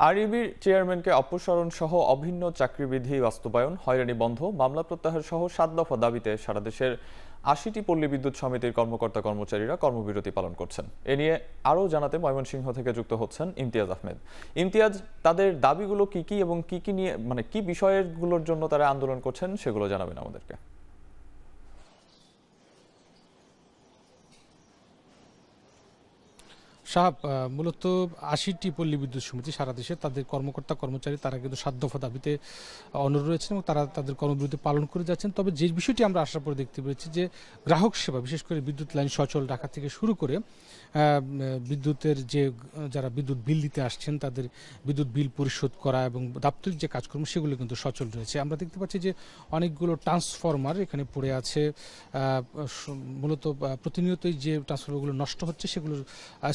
আরইবির চেয়ারম্যানকে অপসারণ সহ অভিন্ন চাকরিবিধি বাস্তবায়ন, হয়রানি বন্ধ, মামলা প্রত্যাহার সহ ৭ দফা দাবিতে সারা দেশের ৮০টি পল্লী বিদ্যুৎ সমিতির কর্মকর্তা কর্মচারীরা কর্মবিরতি পালন করছেন। এ নিয়ে আরও জানাতে ময়মনসিংহ থেকে যুক্ত হচ্ছেন ইমতিয়াজ আহমেদ। ইমতিয়াজ, তাদের দাবিগুলো কি এবং কি নিয়ে কি বিষয়গুলোর জন্য তারা আন্দোলন করছেন সেগুলো জানাবেন আমাদেরকে। সাহাব, মূলত ৮০টি পল্লী বিদ্যুৎ সমিতি সারা দেশে তাদের কর্মকর্তা কর্মচারী তারা কিন্তু ৭ দফা দাবিতে অনড় রয়েছেন এবং তারা তাদের কর্মবিরতি পালন করে যাচ্ছেন। তবে যে বিষয়টি আমরা আসার পরে দেখতে পেরেছি যে গ্রাহক সেবা, বিশেষ করে বিদ্যুৎ লাইন সচল রাখা থেকে শুরু করে বিদ্যুতের যে যারা বিদ্যুৎ বিল দিতে আসছেন তাদের বিদ্যুৎ বিল পরিশোধ করা এবং দাপ্তরিক যে কাজকর্ম সেগুলো কিন্তু সচল রয়েছে। আমরা দেখতে পাচ্ছি যে অনেকগুলো ট্রান্সফরমার এখানে পড়ে আছে। মূলত প্রতিনিয়তই যে ট্রান্সফরমারগুলো নষ্ট হচ্ছে সেগুলোর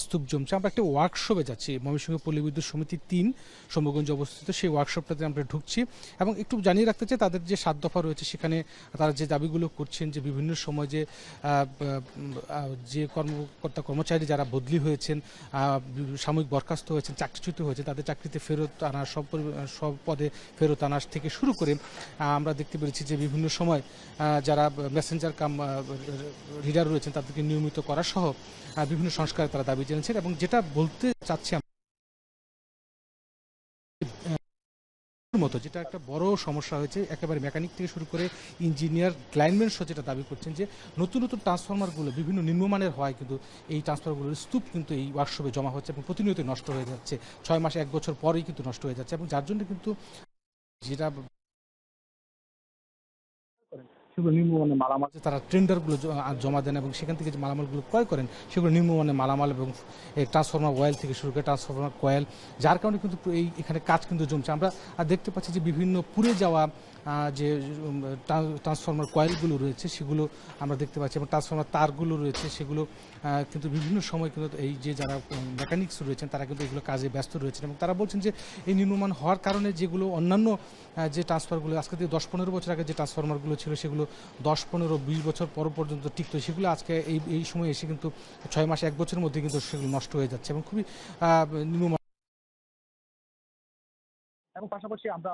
স্তূপ জমছে। আমরা একটা ওয়ার্কশপে যাচ্ছি, ময়মনসিংহ পল্লী বিদ্যুৎ সমিতি ৩ শম্ভুগঞ্জে অবস্থিত। সেই ওয়ার্কশপটাতে আমরা ঢুকছি এবং একটু জানিয়ে রাখতে চাই তাদের যে ৭ দফা রয়েছে সেখানে তারা যে দাবিগুলো করছেন, যে বিভিন্ন সময় যে কর্মকর্তা কর্মচারী যারা বদলি হয়েছেন, সাময়িক বরখাস্ত হয়েছেন, চাকরিচ্যুত হয়েছে, তাদের চাকরিতে ফেরত আনা, সব পদে ফেরত আনা থেকে শুরু করে আমরা দেখতে পেরেছি যে বিভিন্ন সময় যারা মেসেঞ্জার কাম রিডার রয়েছেন তাদেরকে নিয়মিত করা সহ বিভিন্ন সংস্কার তারা দাবি জানিয়েছেন। এবং যেটা বলতে চাচ্ছি মতো যেটা একটা বড় সমস্যা হয়েছে, একেবারে মেকানিক থেকে শুরু করে ইঞ্জিনিয়ার, লাইনম্যান সহ যেটা দাবি করছেন যে নতুন নতুন ট্রান্সফরমারগুলো বিভিন্ন নিম্নমানের হয়, কিন্তু এই ট্রান্সফরমারগুলোর স্তূপ কিন্তু এই ওয়ার্কশপে জমা হচ্ছে এবং প্রতিনিয়ত নষ্ট হয়ে যাচ্ছে। ৬ মাস ১ বছর পরেই কিন্তু নষ্ট হয়ে যাচ্ছে এবং যার জন্য কিন্তু যেটা সেগুলো নিম্নমানের মালামাল তারা টেন্ডারগুলো জমা দেন এবং সেখান থেকে যে মালামালগুলো ক্রয় করেন সেগুলো নিম্নমানের মালামাল এবং ট্রান্সফরমার অয়েল থেকে শুরু করে ট্রান্সফরমার কয়েল, যার কারণে কিন্তু এখানে কাজ কিন্তু জমছে। আমরা দেখতে পাচ্ছি যে বিভিন্ন পুড়ে যাওয়া যে ট্রান্সফরমার কয়েলগুলো রয়েছে সেগুলো আমরা দেখতে পাচ্ছি এবং ট্রান্সফরমার তারগুলো রয়েছে সেগুলো কিন্তু বিভিন্ন সময় কিন্তু এই যে যারা মেকানিক্স রয়েছেন তারা কিন্তু এগুলো কাজে ব্যস্ত রয়েছেন এবং তারা বলছেন যে এই নিম্নমান হওয়ার কারণে যেগুলো অন্যান্য যে ট্রান্সফারগুলো আজকে থেকে ১০-১৫ বছর আগে যে ট্রান্সফরমারগুলো ছিল সেগুলো ১০-১৫-২০ বছর পর পর্যন্ত টিকতো, সেগুলো আজকে এই সময় এসে কিন্তু ৬ মাস ১ বছরের মধ্যে কিন্তু সেগুলো নষ্ট হয়ে যাচ্ছে এবং খুবই নিম্ন। এবং পাশাপাশি আমরা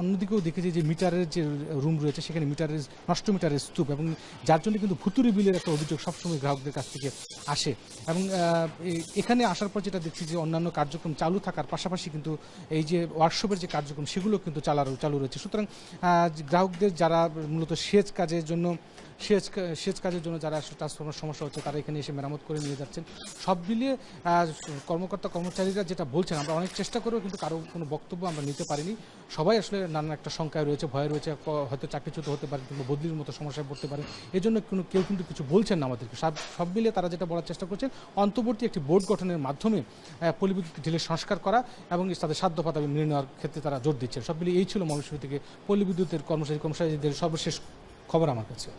অন্যদিকেও দেখেছি যে মিটারের যে রুম রয়েছে সেখানে মিটারের নষ্ট মিটারের স্তূপ এবং যার জন্য কিন্তু ভুতুড়ি বিলের একটা অভিযোগ সবসময় গ্রাহকদের কাছ থেকে আসে। এবং এখানে আসার পর যেটা দেখছি যে অন্যান্য কার্যক্রম চালু থাকার পাশাপাশি কিন্তু এই যে ওয়ার্কশপের যে কার্যক্রম সেগুলো কিন্তু চালু রয়েছে। সুতরাং গ্রাহকদের যারা মূলত সেচ কাজের জন্য যারা ট্রান্সফরমার সমস্যা হচ্ছে তারা এখানে এসে মেরামত করে নিয়ে যাচ্ছেন। সব মিলিয়ে কর্মকর্তা কর্মচারীরা যেটা বলছেন, আমরা অনেক চেষ্টা করেও কিন্তু কারো কোনো বক্তব্য আমরা নিতে পারিনি। সবাই আসলে নানান একটা শঙ্কায় রয়েছে, ভয় রয়েছে, হয়তো চাকরিচ্যুত হতে পারে কিংবা বদলির মতো সমস্যায় পড়তে পারে। এই জন্য কেউ কিন্তু কিছু বলছেন না আমাদেরকে। সব মিলিয়ে তারা যেটা বলার চেষ্টা করছেন, অন্তর্বর্তী একটি বোর্ড গঠনের মাধ্যমে পল্লী বিদ্যুৎ ঢিলের সংস্কার করা এবং তাদের ৭ দফা দাবি মেনে নেওয়ার ক্ষেত্রে তারা জোর দিচ্ছেন। সব মিলিয়ে এই ছিল ময়মনসিংহ থেকে পল্লী বিদ্যুতের কর্মচারীদের সর্বশেষ খবর আমার কাছে।